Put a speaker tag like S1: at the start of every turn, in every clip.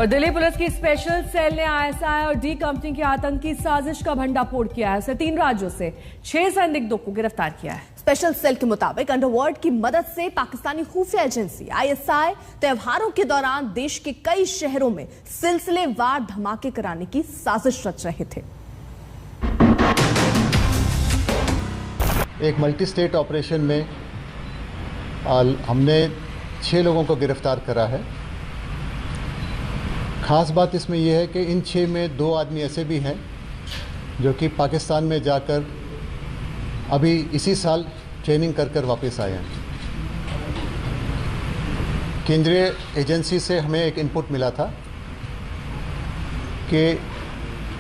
S1: और दिल्ली पुलिस की special cell ने आईएसआई और डी कंपनी की आतंकी साजिश का भंडाफोड़ किया है। उसे 3 राज्यों से 6 संदिग्धों को गिरफ्तार किया है।
S2: स्पेशल सेल के मुताबिक अंडरवर्ल्ड की मदद से पाकिस्तानी खुफिया एजेंसी आईएसआई त्योहारों के दौरान देश के कई शहरों में सिलसिलेवार धमाके कराने की साजिश रच रहे थे।
S3: एक मल्टी स्टेट ऑपरेशन में हमने 6 लोगों को गिरफ्तार करा है। ख़ास बात इसमें यह है कि इन 6 में 2 आदमी ऐसे भी हैं जो कि पाकिस्तान में जाकर अभी इसी साल ट्रेनिंग कर वापस आए हैं। केंद्रीय एजेंसी से हमें एक इनपुट मिला था कि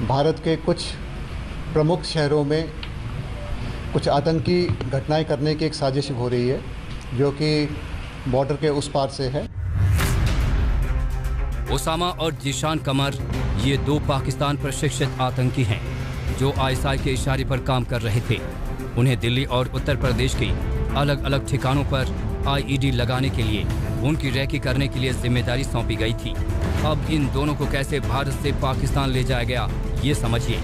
S3: भारत के कुछ प्रमुख शहरों में कुछ आतंकी घटनाएं करने की एक साजिश हो रही है जो कि बॉर्डर के उस पार से है।
S4: ओसामा और जीशान कमर ये 2 पाकिस्तान प्रशिक्षित आतंकी हैं जो आईएसआई के इशारे पर काम कर रहे थे। उन्हें दिल्ली और उत्तर प्रदेश के अलग अलग ठिकानों पर आईईडी लगाने के लिए उनकी रैकी करने के लिए जिम्मेदारी सौंपी गई थी। अब इन दोनों को कैसे भारत से पाकिस्तान ले जाया गया, ये समझिए।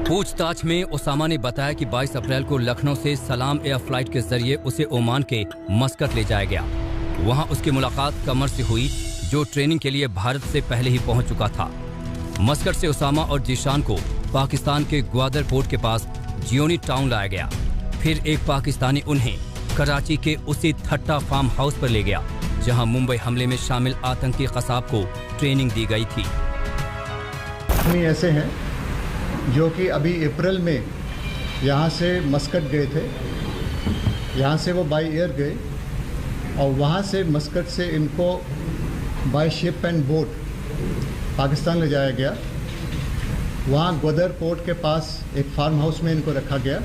S4: पूछताछ में ओसामा ने बताया कि 22 अप्रैल को लखनऊ से सलाम एयर फ्लाइट के जरिए उसे ओमान के मस्कट ले जाया गया। वहां उसकी मुलाकात कमर से हुई जो ट्रेनिंग के लिए भारत से पहले ही पहुंच चुका था। मस्कट से ओसामा और जीशान को पाकिस्तान के ग्वादर पोर्ट के पास जियोनी टाउन लाया गया। फिर एक पाकिस्तानी उन्हें कराची के उसी थट्टा फार्म हाउस पर ले गया जहां मुंबई हमले में शामिल आतंकी कसाब को ट्रेनिंग दी गई थी।
S3: ऐसे हैं जो कि अभी अप्रैल में यहाँ से मस्कट गए थे। यहाँ से वो बाई एयर गए और वहाँ से मस्कट से इनको by ship and boat Pakistan ले जाया गया। वहाँ ग्वादर पोर्ट के पास एक फार्म हाउस में इनको रखा गया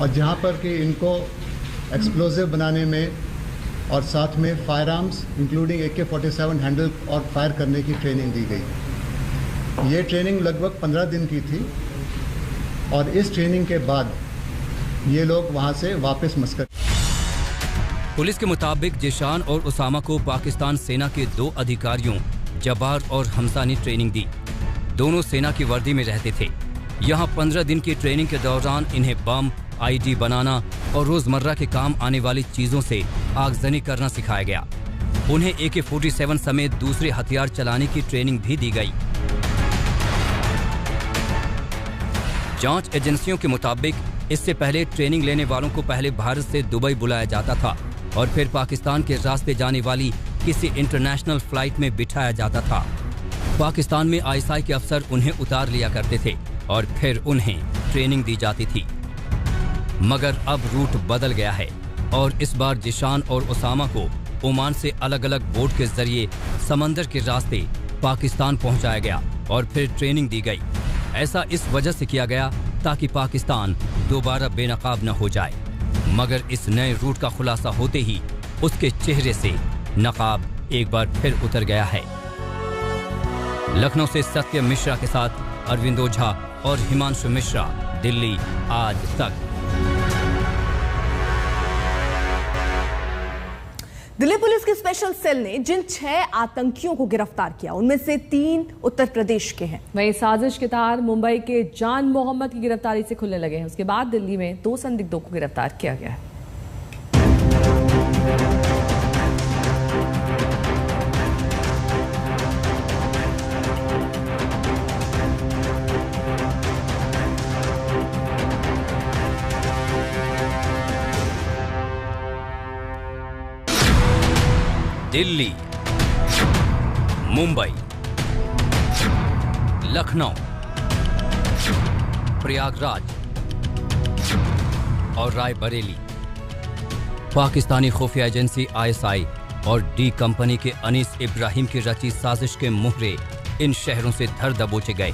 S3: और जहाँ पर कि इनको एक्सप्लोजिव बनाने में और साथ में fire arms including AK-47 handle और फायर करने की ट्रेनिंग दी गई। ये ट्रेनिंग लगभग 15 दिन की थी और इस ट्रेनिंग के बाद ये लोग वहाँ से वापस मस्कट।
S4: पुलिस के मुताबिक जीशान और ओसामा को पाकिस्तान सेना के 2 अधिकारियों जब्बार और हमजा ने ट्रेनिंग दी। दोनों सेना की वर्दी में रहते थे। यहाँ 15 दिन की ट्रेनिंग के दौरान इन्हें बम, आईडी बनाना और रोजमर्रा के काम आने वाली चीजों से आगजनी करना सिखाया गया। उन्हें AK-47 समेत दूसरे हथियार चलाने की ट्रेनिंग भी दी गई। जांच एजेंसियों के मुताबिक इससे पहले ट्रेनिंग लेने वालों को पहले भारत से दुबई बुलाया जाता था और फिर पाकिस्तान के रास्ते जाने वाली किसी इंटरनेशनल फ्लाइट में बिठाया जाता था। पाकिस्तान में आईएसआई के अफसर उन्हें उतार लिया करते थे और फिर उन्हें ट्रेनिंग दी जाती थी। मगर अब रूट बदल गया है और इस बार जीशान और ओसामा को ओमान से अलग अलग बोट के जरिए समंदर के रास्ते पाकिस्तान पहुंचाया गया और फिर ट्रेनिंग दी गई। ऐसा इस वजह से किया गया ताकि पाकिस्तान दोबारा बेनकाब न हो जाए। मगर इस नए रूट का खुलासा होते ही उसके चेहरे से नकाब एक बार फिर उतर गया है। लखनऊ से सत्यम मिश्रा के साथ अरविंद ओझा और हिमांशु मिश्रा, दिल्ली आज तक।
S2: दिल्ली पुलिस की स्पेशल सेल ने जिन 6 आतंकियों को गिरफ्तार किया उनमें से 3 उत्तर प्रदेश के हैं।
S1: वहीं साजिश के तार मुंबई के जान मोहम्मद की गिरफ्तारी से खुलने लगे हैं। उसके बाद दिल्ली में 2 संदिग्धों को गिरफ्तार किया गया है।
S4: दिल्ली, मुंबई, लखनऊ, प्रयागराज और रायबरेली। पाकिस्तानी खुफिया एजेंसी आईएसआई और डी कंपनी के अनीस इब्राहिम की रची साजिश के मुहरे इन शहरों से धर दबोचे गए।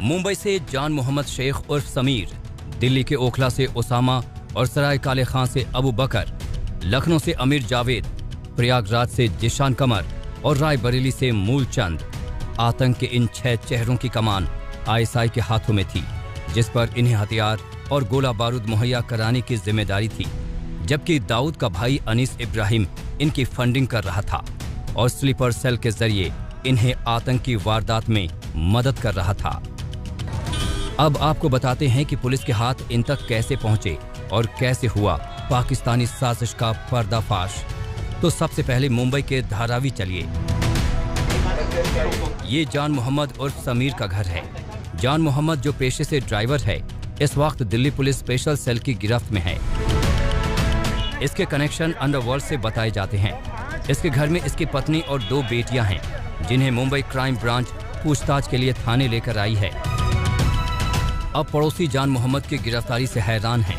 S4: मुंबई से जान मोहम्मद शेख उर्फ समीर, दिल्ली के ओखला से ओसामा और सराय काले खां से अबू बकर, लखनऊ से अमीर जावेद, प्रयागराज से जीशान कमर और रायबरेली से मूलचंद। आतंक के इन 6 चेहरों की कमान आईएसआई के हाथों में थी, जिस पर इन्हें हथियार और गोला बारूद मुहैया कराने की जिम्मेदारी थी। जबकि दाऊद का भाई अनीस इब्राहिम इनकी फंडिंग कर रहा था और स्लीपर सेल के जरिए इन्हें आतंकी वारदात में मदद कर रहा था। अब आपको बताते हैं कि पुलिस के हाथ इन तक कैसे पहुंचे और कैसे हुआ पाकिस्तानी साजिश का पर्दाफाश। तो सबसे पहले मुंबई के धारावी चलिए। ये जान मोहम्मद उर्फ समीर का घर है। जान मोहम्मद जो पेशे से ड्राइवर है, इस वक्त दिल्ली पुलिस स्पेशल सेल की गिरफ्त में है। इसके कनेक्शन अंडरवर्ल्ड से बताए जाते हैं। इसके घर में इसकी पत्नी और 2 बेटियां हैं, जिन्हें मुंबई क्राइम ब्रांच पूछताछ के लिए थाने लेकर आई है। अब पड़ोसी जान मोहम्मद की गिरफ्तारी से हैरान हैं।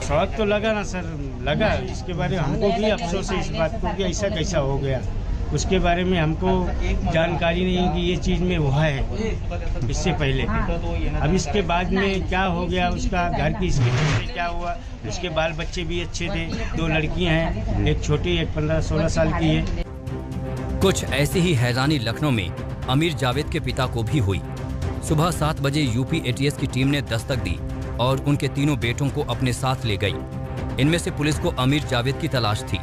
S5: शौक तो लगा ना सर, लगा। इसके बारे में हमको भी अफसोस है इस बात को कि ऐसा कैसा हो गया। उसके बारे में हमको जानकारी नहीं कि ये चीज़ में हुआ है इससे पहले। अब इसके बाद में क्या हो गया, उसका घर की स्थिति क्या हुआ। उसके बाल बच्चे भी अच्छे थे, 2 लड़कियां हैं, एक छोटी एक 15-16 साल की है।
S4: कुछ ऐसी ही हैरानी लखनऊ में अमीर जावेद के पिता को भी हुई। सुबह 7 बजे यूपी एटीएस की टीम ने दस्तक दी और उनके तीनों बेटों को अपने साथ ले गई। इनमें से पुलिस को अमीर जावेद की तलाश थी।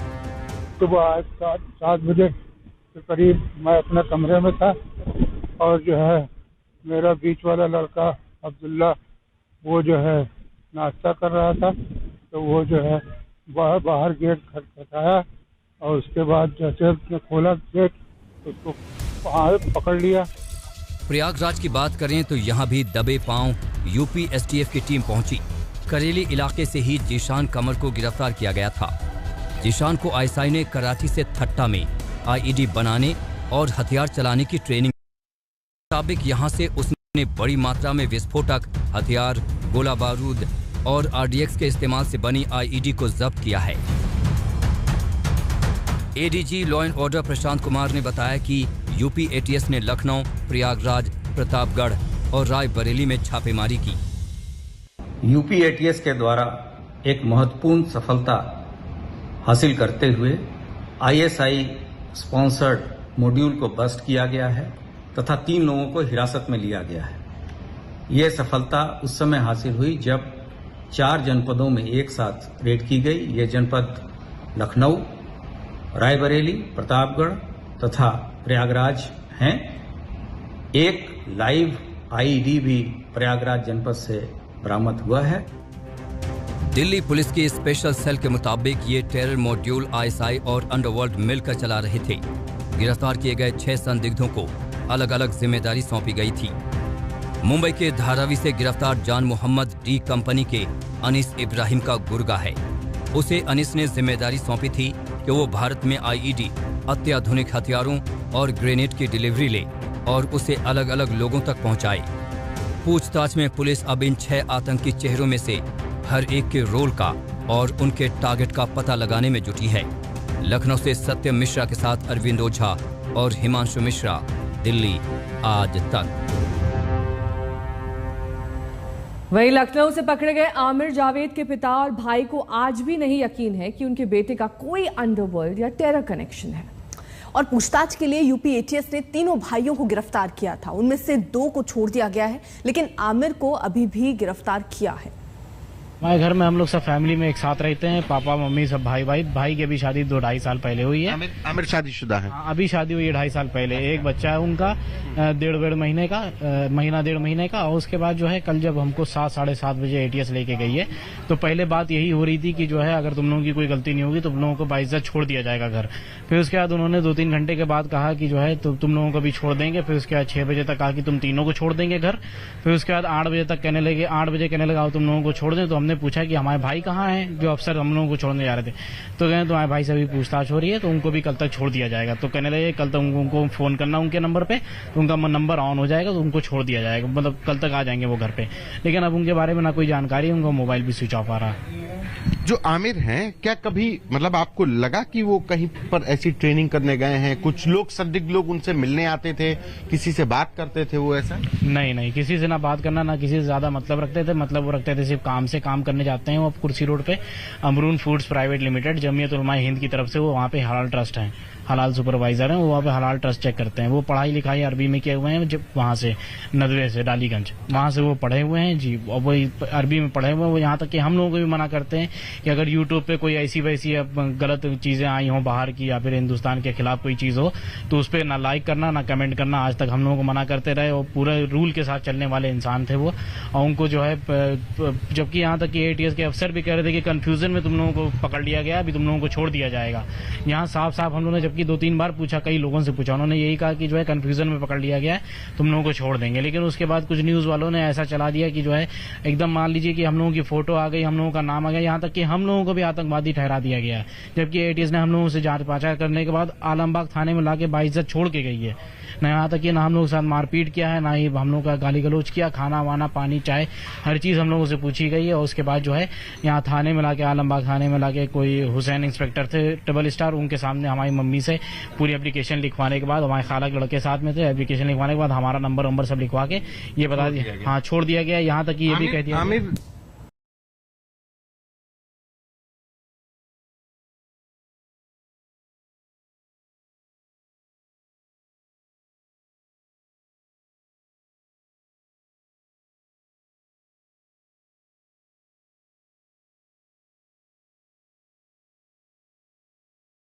S6: सुबह 7 बजे के करीब मैं अपने कमरे में था और जो है मेरा बीच वाला लड़का अब्दुल्ला वो जो है नाश्ता कर रहा था, तो वो जो है बाहर गेट खटखटाया और उसके बाद जैसे उसने खोला गेट उसको पकड़ लिया।
S4: प्रयागराज की बात करें तो यहाँ भी दबे पांव यूपी एसटीएफ की टीम पहुंची। करेली इलाके से ही जीशान कमर को गिरफ्तार किया गया था। जीशान को आईएसआई ने कराची से थट्टा में आईईडी बनाने और हथियार चलाने की ट्रेनिंग मुताबिक यहाँ से उसने बड़ी मात्रा में विस्फोटक हथियार, गोला बारूद और आरडीएक्स के इस्तेमाल से बनी आईईडी को जब्त किया है। ADG law and order Prashant Kumar ने बताया कि यूपी एटीएस ने लखनऊ, प्रयागराज, प्रतापगढ़ और रायबरेली में छापेमारी की।
S7: यूपी एटीएस के द्वारा एक महत्वपूर्ण सफलता हासिल करते हुए आईएसआई स्पॉन्सर्ड मॉड्यूल को बस्ट किया गया है तथा 3 लोगों को हिरासत में लिया गया है। यह सफलता उस समय हासिल हुई जब 4 जनपदों में एक साथ रेड की गई। ये जनपद लखनऊ, रायबरेली, प्रतापगढ़ तथा प्रयागराज हैं। एक लाइव आईईडी भी प्रयागराज जनपद से बरामद हुआ है।
S4: दिल्ली पुलिस की स्पेशल सेल के मुताबिक ये टेरर मॉड्यूल आईएसआई और अंडरवर्ल्ड मिलकर चला रहे थे। गिरफ्तार किए गए 6 संदिग्धों को अलग अलग जिम्मेदारी सौंपी गई थी। मुंबई के धारावी से गिरफ्तार जान मोहम्मद डी कंपनी के अनीस इब्राहिम का गुर्गा है। उसे अनीस ने जिम्मेदारी सौंपी थी कि वो भारत में आईईडी, अत्याधुनिक हथियारों और ग्रेनेड की डिलीवरी ले और उसे अलग अलग लोगों तक पहुंचाए। पूछताछ में पुलिस अब इन 6 आतंकी चेहरों में से हर एक के रोल का और उनके टारगेट का पता लगाने में जुटी है। लखनऊ से सत्यम मिश्रा के साथ अरविंद ओझा और हिमांशु मिश्रा, दिल्ली आज तक।
S1: वहीं लखनऊ से पकड़े गए आमिर जावेद के पिता और भाई को आज भी नहीं यकीन है कि उनके बेटे का कोई अंडरवर्ल्ड या टेरर कनेक्शन है।
S2: और पूछताछ के लिए यूपी एटीएस ने तीनों भाइयों को गिरफ्तार किया था। उनमें से 2 को छोड़ दिया गया है, लेकिन आमिर को अभी भी गिरफ्तार किया है।
S8: हमारे घर में हम लोग सब फैमिली में एक साथ रहते हैं, पापा मम्मी सब भाई की अभी शादी 2-2.5 साल पहले हुई है।
S9: आमिर शादीशुदा है?
S8: अभी शादी हुई है 2.5 साल पहले। एक बच्चा है उनका 1.5 महीने का, 1.5 महीने का। और उसके बाद जो है कल जब हमको 7-7:30 बजे एटीएस लेके गई है, तो पहले बात यही हो रही थी कि जो है अगर तुम लोगों की कोई गलती नहीं होगी तो तुम लोगों को बाइज्जत छोड़ दिया जाएगा घर। फिर उसके बाद उन्होंने 2-3 घंटे के बाद कहा कि जो है तुम लोगों को भी छोड़ देंगे। फिर उसके बाद 6 बजे तक कहा कि तुम तीनों को छोड़ देंगे घर। फिर उसके बाद 8 बजे तक कहने लगे, 8 बजे कहने लगा तुम लोगों को छोड़ दें। तो हमने पूछा कि हमारे भाई कहाँ हैं जो अफसर हम लोगों को छोड़ने जा रहे थे। तो कहें तुम्हारे भाई से अभी पूछताछ हो रही है, तो उनको भी कल तक छोड़ दिया जाएगा। तो कहने लगे कल तक उनको फोन करना उनके नंबर पे, तो उनका नंबर ऑन हो जाएगा, तो उनको छोड़ दिया जाएगा। मतलब कल तक आ जाएंगे वो घर पे। लेकिन अब उनके बारे में ना कोई जानकारी है, उनका मोबाइल भी स्विच ऑफ आ रहा है।
S9: जो आमिर हैं, क्या कभी मतलब आपको लगा कि वो कहीं पर ऐसी ट्रेनिंग करने गए हैं? कुछ लोग, संदिग्ध लोग उनसे मिलने आते थे, किसी से बात करते थे, वो ऐसा?
S8: नहीं, किसी से ना बात करना, ना किसी से ज्यादा मतलब रखते थे। मतलब वो रखते थे सिर्फ काम से काम करने जाते हैं। वो कुर्सी रोड पे अमरून foods private limited, Jamiat Ulama Hind की तरफ से वो वहाँ पे हलाल ट्रस्ट है, हलाल सुपरवाइजर हैं, वो वहाँ पे हलाल ट्रस्ट चेक करते हैं। वो पढ़ाई लिखाई अरबी में किए हुए हैं, जब वहाँ से नदवे से डालीगंज वहाँ से वो पढ़े हुए हैं जी, और वो अरबी में पढ़े हुए हैं। वो यहाँ तक कि हम लोगों को भी मना करते हैं कि अगर यूट्यूब पे कोई ऐसी वैसी गलत चीजें आई हों बाहर की या फिर हिंदुस्तान के खिलाफ कोई चीज हो तो उस पर ना लाइक करना ना कमेंट करना। आज तक हम लोगों को मना करते रहे और पूरे रूल के साथ चलने वाले इंसान थे वो, और उनको जो है जबकि यहाँ तक कि ATS के अफसर भी कह रहे थे कि कंफ्यूजन में तुम लोगों को पकड़ लिया गया, अभी तुम लोगों को छोड़ दिया जाएगा। यहाँ साफ साफ हम लोगों ने जबकि 2-3 बार पूछा, कई लोगों से पूछा, उन्होंने यही कहा कि जो है कंफ्यूजन में पकड़ लिया गया है, तुम लोगों को छोड़ देंगे। लेकिन उसके बाद कुछ न्यूज वालों ने ऐसा चला दिया कि जो है एकदम मान लीजिए कि हम लोगों की फोटो आ गई, हम लोगों का नाम आ गया, यहाँ तक कि हम लोगों को भी आतंकवादी ठहरा दिया गया है। जबकि ATS ने हम लोगों से जांच पड़ताल करने के बाद आलमबाग थाने में लाके बाइज्जत छोड़ के गई है। न यहाँ तक कि ना हम लोगों के साथ मारपीट किया है, ना ही हम लोगों का गाली गलौज किया, खाना वाना पानी चाय हर चीज हम लोगों से पूछी गई है। और उसके बाद जो है यहाँ थाने में लाके आलमबाग थाने में लाके कोई हुसैन इंस्पेक्टर थे डबल स्टार, उनके सामने हमारी मम्मी से पूरी एप्लीकेशन लिखवाने के बाद, हमारे खाला के लड़के साथ में थे, एप्लीकेशन लिखवाने के बाद हमारा नंबर सब लिखवा के ये बता दिया, हाँ छोड़ दिया गया। यहाँ तक कि ये भी कह दिया